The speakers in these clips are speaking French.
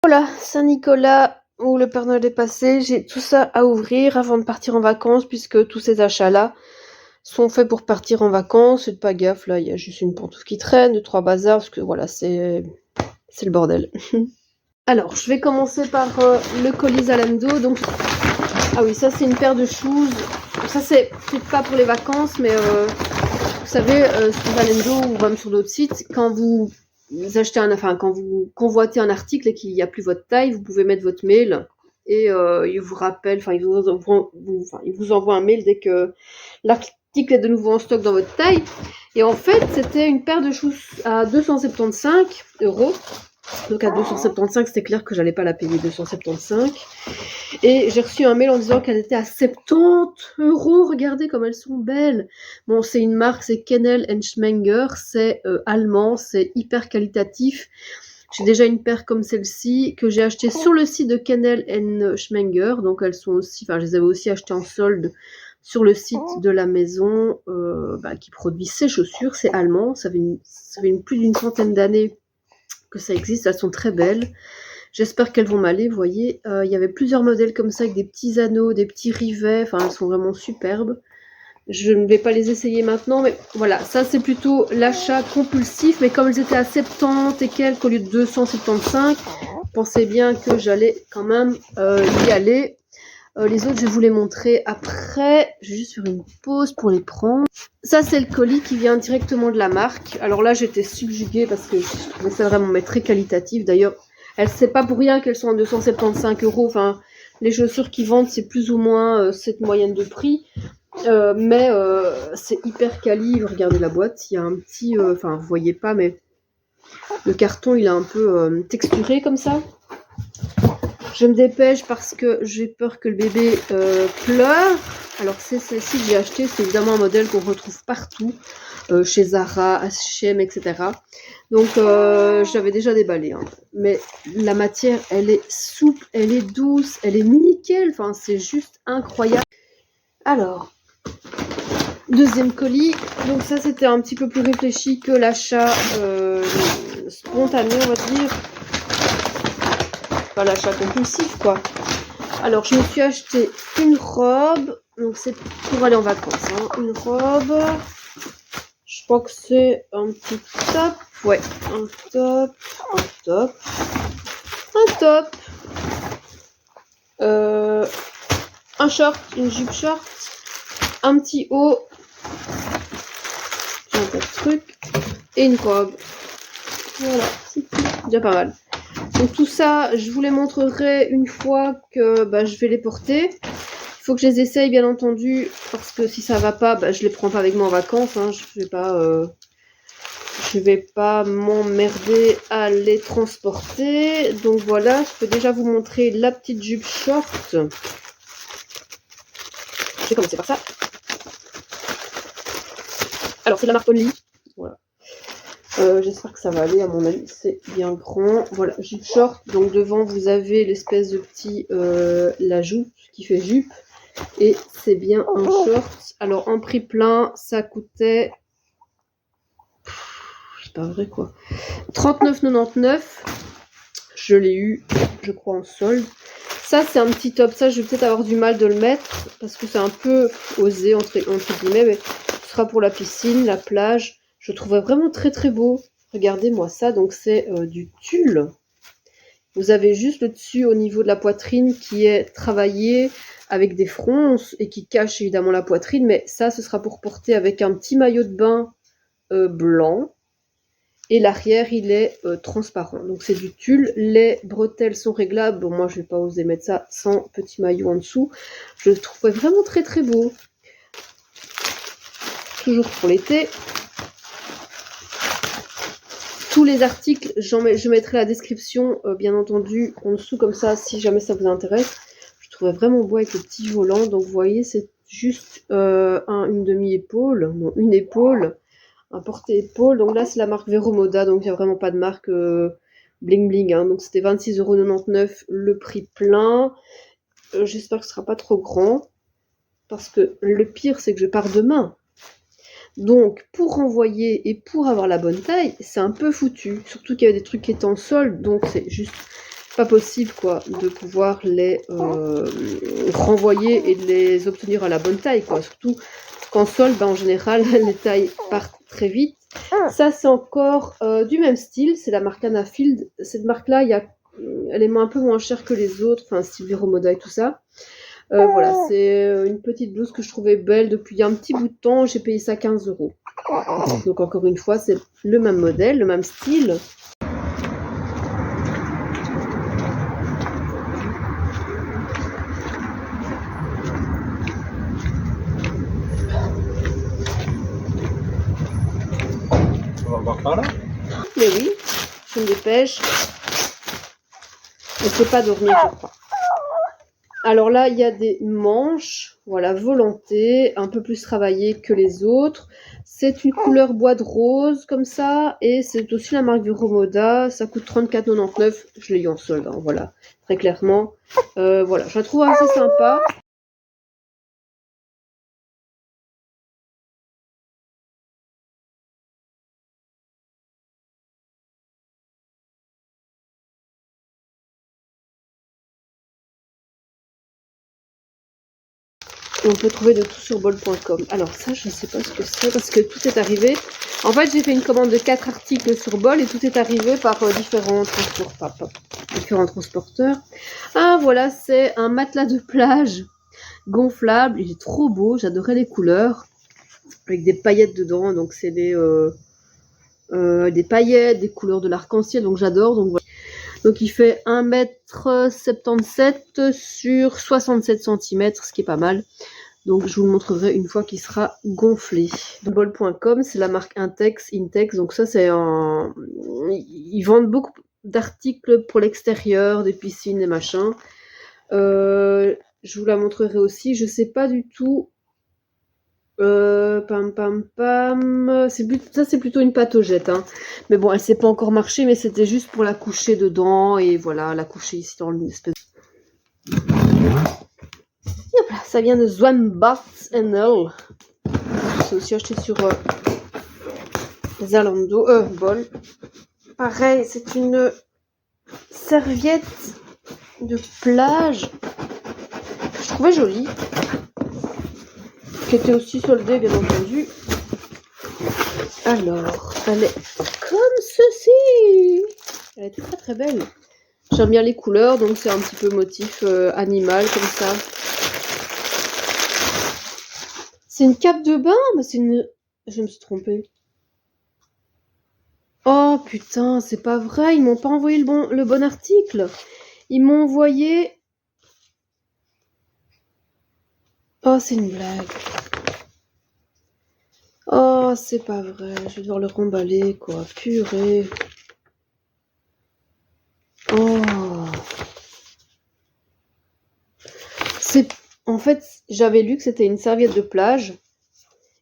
Voilà, Saint-Nicolas ou le Père Noël est passé, j'ai tout ça à ouvrir avant de partir en vacances puisque tous ces achats-là sont faits pour partir en vacances. Faites pas gaffe, là, il y a juste une pantoufle qui traîne, 2-3 bazars, parce que voilà, c'est le bordel. Alors, je vais commencer par le colis Zalando. Donc, ah oui, ça c'est une paire de shoes. Ça c'est peut-être pas pour les vacances, mais vous savez, sur Zalando ou même sur d'autres sites, quand vous achetez quand vous convoitez un article et qu'il n'y a plus votre taille, vous pouvez mettre votre mail et il vous rappelle, il vous envoie un mail dès que l'article est de nouveau en stock dans votre taille. Et en fait, c'était une paire de shoes à 275 €. Donc à 275, c'était clair que j'allais pas la payer 275. Et j'ai reçu un mail en disant qu'elle était à 70 €. Regardez comme elles sont belles. Bon, c'est une marque, c'est Kennel Schmenger, c'est allemand, c'est hyper qualitatif. J'ai déjà une paire comme celle-ci que j'ai achetée sur le site de Kennel Schmenger. Donc elles sont aussi, je les avais aussi achetées en solde sur le site de la maison qui produit ces chaussures. C'est allemand, ça fait plus d'une centaine d'années que ça existe, elles sont très belles. J'espère qu'elles vont m'aller, vous voyez. Il y avait plusieurs modèles comme ça avec des petits anneaux, des petits rivets, elles sont vraiment superbes. Je ne vais pas les essayer maintenant, mais voilà, ça c'est plutôt l'achat compulsif, mais comme elles étaient à 70 et quelques au lieu de 275, pensez bien que j'allais quand même y aller. Les autres, je vais vous les montrer après. Je vais juste faire une pause pour les prendre. Ça, c'est le colis qui vient directement de la marque. Alors là, j'étais subjuguée parce que je trouvais ça vraiment très qualitatif. D'ailleurs, c'est pas pour rien qu'elles sont à 275 €. Les chaussures qu'ils vendent, c'est plus ou moins cette moyenne de prix. Mais c'est hyper quali. Regardez la boîte. Il y a un petit... vous voyez pas, mais le carton, il est un peu texturé comme ça. Je me dépêche parce que j'ai peur que le bébé pleure. Alors c'est celle-ci que j'ai achetée, c'est évidemment un modèle qu'on retrouve partout, chez Zara, H&M, etc. Donc j'avais déjà déballé, hein. Mais la matière, elle est souple, elle est douce, elle est nickel, c'est juste incroyable. Alors, deuxième colis, donc ça c'était un petit peu plus réfléchi que l'achat spontané, on va dire. Pas l'achat compulsif, quoi. Alors, je me suis acheté une robe. Donc, c'est pour aller en vacances. Hein. Une robe. Je crois que c'est un petit top. Ouais, un top. Un top. Un top. Un short. Une jupe short. Un petit haut. J'ai un tas de trucs. Et une robe. Voilà, c'est déjà pas mal. Donc tout ça, je vous les montrerai une fois que je vais les porter. Il faut que je les essaye, bien entendu, parce que si ça va pas, je les prends pas avec moi en vacances. Hein. Je vais pas m'emmerder à les transporter. Donc voilà, je peux déjà vous montrer la petite jupe short. Je vais commencer par ça. Alors c'est de la marque Only. Voilà. J'espère que ça va aller, à mon avis c'est bien grand. Voilà, jupe short, donc devant vous avez l'espèce de petit la jupe qui fait jupe, et c'est bien un short. Alors en prix plein, ça coûtait, c'est pas vrai quoi, 39,99 €. Je l'ai eu, je crois, en solde. Ça c'est un petit top, ça je vais peut-être avoir du mal de le mettre, parce que c'est un peu osé entre guillemets, mais ce sera pour la piscine, la plage. Je trouvais vraiment très très beau. Regardez-moi ça, donc c'est du tulle. Vous avez juste le dessus au niveau de la poitrine qui est travaillé avec des fronces et qui cache évidemment la poitrine, mais ça ce sera pour porter avec un petit maillot de bain blanc. Et l'arrière il est transparent, donc c'est du tulle. Les bretelles sont réglables. Bon, moi je vais pas oser mettre ça sans petit maillot en dessous. Je le trouvais vraiment très très beau. Toujours pour l'été. Tous les articles, je mettrai la description, bien entendu, en dessous, comme ça, si jamais ça vous intéresse. Je trouvais vraiment beau avec le petit volant. Donc, vous voyez, c'est juste une demi-épaule, non, une épaule, un porte-épaule. Donc là, c'est la marque Veromoda, donc il n'y a vraiment pas de marque bling bling. Hein. Donc, c'était 26,99 € le prix plein. J'espère que ce sera pas trop grand, parce que le pire, c'est que je pars demain. Donc, pour renvoyer et pour avoir la bonne taille, c'est un peu foutu. Surtout qu'il y avait des trucs qui étaient en solde, donc c'est juste pas possible quoi de pouvoir les renvoyer et de les obtenir à la bonne taille quoi. Surtout qu'en solde, en général, les tailles partent très vite. Ça, c'est encore du même style, c'est la marque Anafield. Cette marque-là, elle est un peu moins chère que les autres, enfin style Vero Moda et tout ça. Voilà, c'est une petite blouse que je trouvais belle depuis un petit bout de temps. J'ai payé ça 15 €. Donc encore une fois, c'est le même modèle, le même style. On va voir par là. Mais oui, je me dépêche. Ne sait pas dormir, je crois. Alors là, il y a des manches, voilà, volonté, un peu plus travaillées que les autres. C'est une couleur bois de rose, comme ça, et c'est aussi la marque Vero Moda. Ça coûte 34,99 €. Je l'ai eu en solde, hein, voilà, très clairement. Voilà, je la trouve assez sympa. On peut trouver de tout sur bol.com. Alors ça, je ne sais pas ce que c'est parce que tout est arrivé. En fait, j'ai fait une commande de 4 articles sur Bol et tout est arrivé par différents transporteurs. Ah voilà, c'est un matelas de plage gonflable. Il est trop beau, j'adorais les couleurs. Avec des paillettes dedans, donc c'est des paillettes, des couleurs de l'arc-en-ciel, donc j'adore. Donc voilà. Donc il fait 1,77 m sur 67 cm, ce qui est pas mal. Donc je vous le montrerai une fois qu'il sera gonflé. Bol.com, c'est la marque Intex, donc ça c'est un... Ils vendent beaucoup d'articles pour l'extérieur, des piscines, des machins. Je vous la montrerai aussi, je sais pas du tout... Ça c'est plutôt une patogette, hein. Mais bon, elle sait pas encore marcher, mais c'était juste pour la coucher dedans et voilà, la coucher ici dans une espèce. Hop là, ça vient de Zwanbart NL. C'est aussi acheté sur Zalando, Bol. Pareil, c'est une serviette de plage que je trouvais jolie, qui était aussi soldée bien entendu. Alors, elle est comme ceci. Elle est très très belle. J'aime bien les couleurs, donc c'est un petit peu motif animal comme ça. C'est une cape de bain, mais c'est une... Je me suis trompée. Oh putain, c'est pas vrai, ils m'ont pas envoyé le bon article. Ils m'ont envoyé... Oh, c'est une blague. Oh, c'est pas vrai, je vais devoir le remballer, quoi. Purée. Oh. En fait, j'avais lu que c'était une serviette de plage.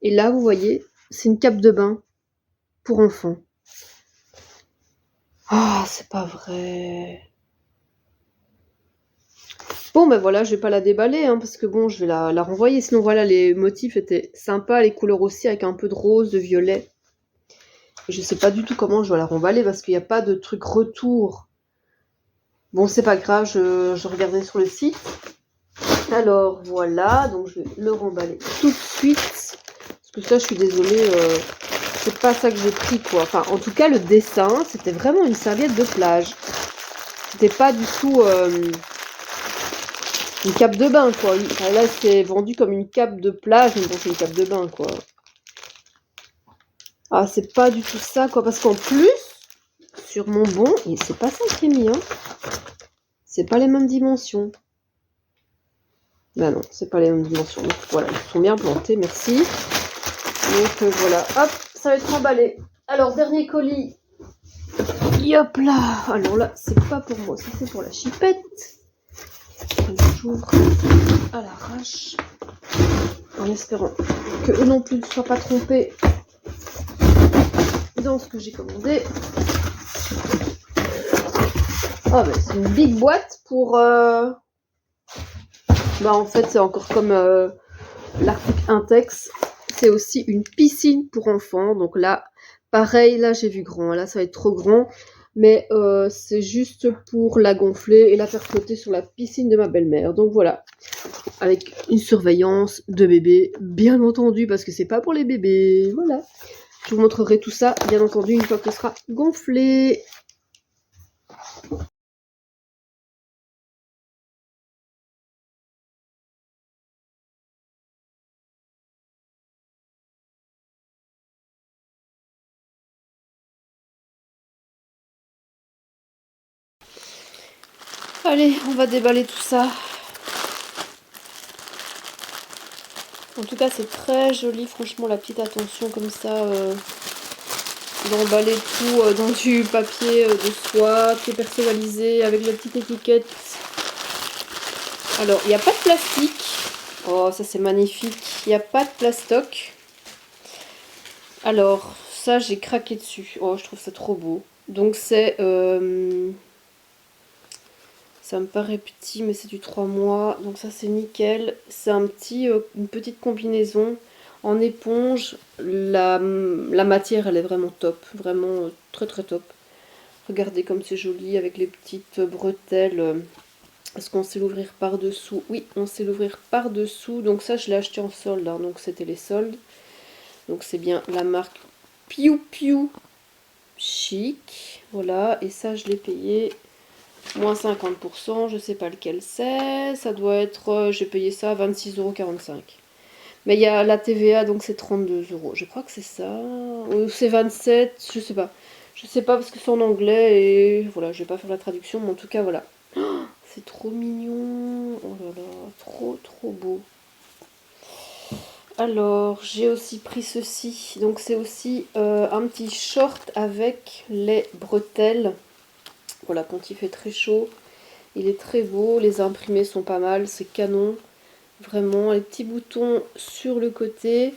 Et là, vous voyez, c'est une cape de bain pour enfants. Ah, c'est pas vrai. Bon, ben voilà, je vais pas la déballer, hein, parce que bon, je vais la renvoyer. Sinon, voilà, les motifs étaient sympas, les couleurs aussi, avec un peu de rose, de violet. Et je sais pas du tout comment je dois la remballer, parce qu'il n'y a pas de truc retour. Bon, c'est pas grave, je regardais sur le site. Alors, voilà, donc je vais le remballer tout de suite. Parce que ça, je suis désolée, c'est pas ça que j'ai pris, quoi. Enfin, en tout cas, le dessin, c'était vraiment une serviette de plage. C'était pas du tout une cape de bain, quoi. Enfin, là, c'est vendu comme une cape de plage, mais bon, c'est une cape de bain, quoi. Ah, c'est pas du tout ça, quoi. Parce qu'en plus, sur mon bon, et c'est pas ça qui est mis, hein. C'est pas les mêmes dimensions. Ben non, c'est pas les mêmes dimensions. Donc voilà, ils sont bien plantés, merci. Donc voilà, hop, ça va être emballé. Alors, dernier colis. Hop là. Alors là, c'est pas pour moi, ça c'est pour la chipette. J'ouvre à l'arrache. En espérant que eux non plus ne soient pas trompés dans ce que j'ai commandé. Ah ben c'est une big boîte pour... Bah en fait c'est encore comme l'article Intex. C'est aussi une piscine pour enfants. Donc là, pareil, là j'ai vu grand. Là ça va être trop grand. mais c'est juste pour la gonfler et la faire flotter sur la piscine de ma belle-mère. Donc voilà, avec une surveillance de bébé, bien entendu, parce que c'est pas pour les bébés. Voilà. Je vous montrerai tout ça, bien entendu, une fois que ce sera gonflé. Allez, on va déballer tout ça. En tout cas, c'est très joli, franchement, la petite attention comme ça, d'emballer tout dans du papier de soie, très personnalisé, avec la petite étiquette. Alors, il n'y a pas de plastique. Oh, ça c'est magnifique. Il n'y a pas de plastoc. Alors, ça, j'ai craqué dessus. Oh, je trouve ça trop beau. Donc, c'est... ça me paraît petit, mais c'est du 3 mois. Donc ça, c'est nickel. C'est un petit, une petite combinaison en éponge. La matière, elle est vraiment top. Vraiment très très top. Regardez comme c'est joli avec les petites bretelles. Est-ce qu'on sait l'ouvrir par-dessous? Oui, on sait l'ouvrir par-dessous. Donc ça, je l'ai acheté en solde. Hein. Donc c'était les soldes. Donc c'est bien la marque Piu Piu Chic. Voilà. Et ça, je l'ai payé moins 50%. Je sais pas lequel c'est. Ça doit être... j'ai payé ça à 26,45 €. Mais il y a la TVA, donc c'est 32 €. Je crois que c'est ça. Ou c'est 27, je sais pas. Je sais pas parce que c'est en anglais et voilà, je vais pas faire la traduction, mais en tout cas, voilà. C'est trop mignon. Oh là là, trop trop beau. Alors, j'ai aussi pris ceci. Donc, c'est aussi un petit short avec les bretelles. Voilà, quand il fait très chaud. Il est très beau. Les imprimés sont pas mal. C'est canon. Vraiment, les petits boutons sur le côté.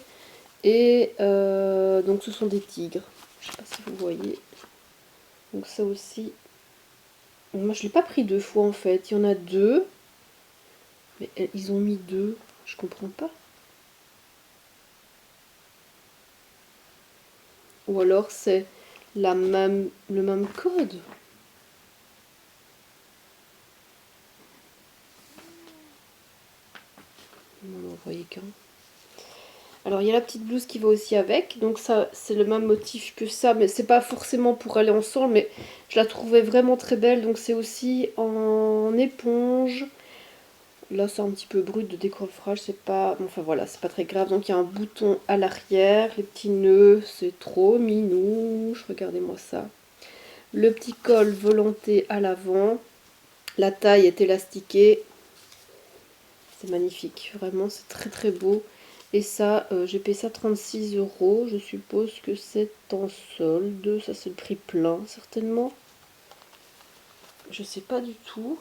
Et donc, ce sont des tigres. Je sais pas si vous voyez. Donc, ça aussi. Moi, je l'ai pas pris deux fois en fait. Il y en a deux. Mais ils ont mis deux. Je comprends pas. Ou alors c'est le même code. On n'en voyait qu'un. Alors il y a la petite blouse qui va aussi avec. Donc ça c'est le même motif que ça. Mais c'est pas forcément pour aller ensemble. Mais je la trouvais vraiment très belle. Donc c'est aussi en éponge. Là c'est un petit peu brut de décoffrage. C'est pas... Enfin voilà, c'est pas très grave. Donc il y a un bouton à l'arrière. Les petits nœuds. C'est trop minouche. Regardez-moi ça. Le petit col volanté à l'avant. La taille est élastiquée. C'est magnifique, vraiment c'est très très beau. Et ça, j'ai payé ça 36 €. Je suppose que c'est en solde. Ça c'est le prix plein certainement. Je sais pas du tout.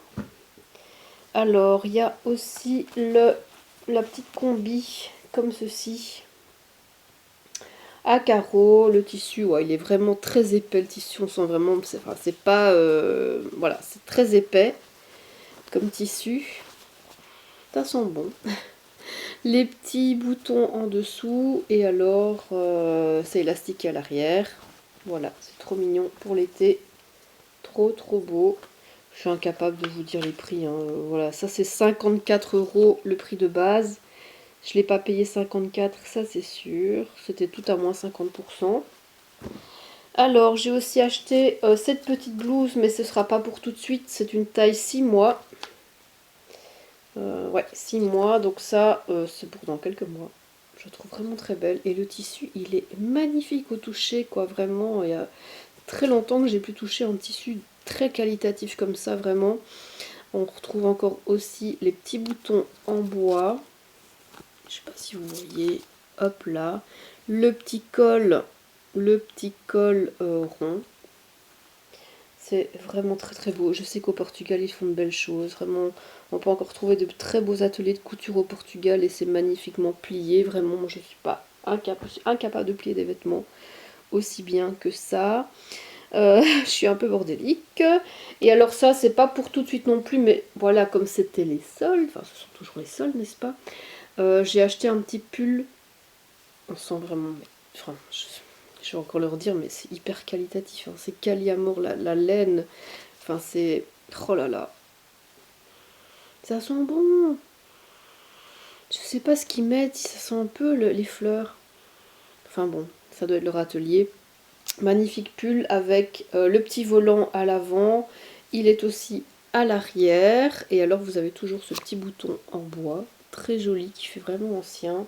Alors, il y a aussi la petite combi comme ceci. À carreaux, le tissu, ouais, il est vraiment très épais. Le tissu, on sent vraiment, c'est pas, voilà, c'est très épais comme tissu. Ça sent bon. Les petits boutons en dessous et alors c'est élastique à l'arrière. Voilà, c'est trop mignon pour l'été. Trop trop beau. Je suis incapable de vous dire les prix. Hein. Voilà, ça c'est 54 € le prix de base. Je ne l'ai pas payé 54, ça c'est sûr. C'était tout à moins 50%. Alors j'ai aussi acheté cette petite blouse, mais ce ne sera pas pour tout de suite. C'est une taille 6 mois. Ouais, 6 mois, donc ça c'est pour dans quelques mois. Je la trouve vraiment très belle. Et le tissu, il est magnifique au toucher, quoi. Vraiment, il y a très longtemps que j'ai pu toucher un tissu très qualitatif comme ça, vraiment. On retrouve encore aussi les petits boutons en bois. Je sais pas si vous voyez. Hop là. Le petit col rond. C'est vraiment très très beau. Je sais qu'au Portugal, ils font de belles choses. Vraiment, on peut encore trouver de très beaux ateliers de couture au Portugal et c'est magnifiquement plié. Vraiment, moi je suis pas incapable de plier des vêtements aussi bien que ça. Je suis un peu bordélique. Et alors ça, c'est pas pour tout de suite non plus, mais voilà, comme c'était les soldes, enfin ce sont toujours les soldes, n'est-ce pas? J'ai acheté un petit pull. On sent vraiment... Enfin, je vais encore leur dire, mais c'est hyper qualitatif, hein. C'est Caliamour, la laine, enfin c'est... Oh là là, ça sent bon. Je sais pas ce qu'ils mettent, ça sent un peu les fleurs. Enfin bon, ça doit être leur atelier. Magnifique pull avec le petit volant à l'avant. Il est aussi à l'arrière. Et alors vous avez toujours ce petit bouton en bois. Très joli, qui fait vraiment ancien.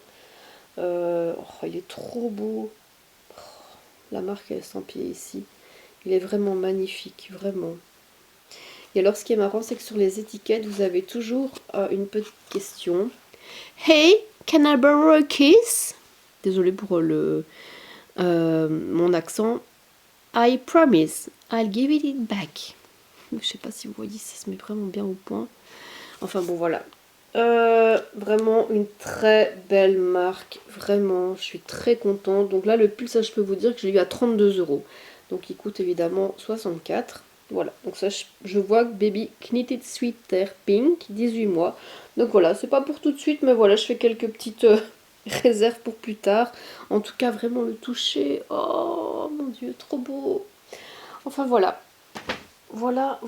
Oh, il est trop beau. Oh, la marque est estampillée ici. Il est vraiment magnifique, vraiment. Et alors ce qui est marrant, c'est que sur les étiquettes, vous avez toujours une petite question. Hey, can I borrow a kiss? Désolée pour mon accent. I promise, I'll give it back. Je sais pas si vous voyez, ça se met vraiment bien au point. Enfin bon, voilà. Vraiment une très belle marque. Vraiment, je suis très contente. Donc là, le pull, ça, je peux vous dire que je l'ai eu à 32 €. Donc il coûte évidemment 64. Voilà, donc ça, je vois que Baby Knitted Sweater Pink, 18 mois. Donc voilà, c'est pas pour tout de suite, mais voilà, je fais quelques petites réserves pour plus tard. En tout cas, vraiment le toucher. Oh mon Dieu, trop beau. Enfin voilà. Voilà.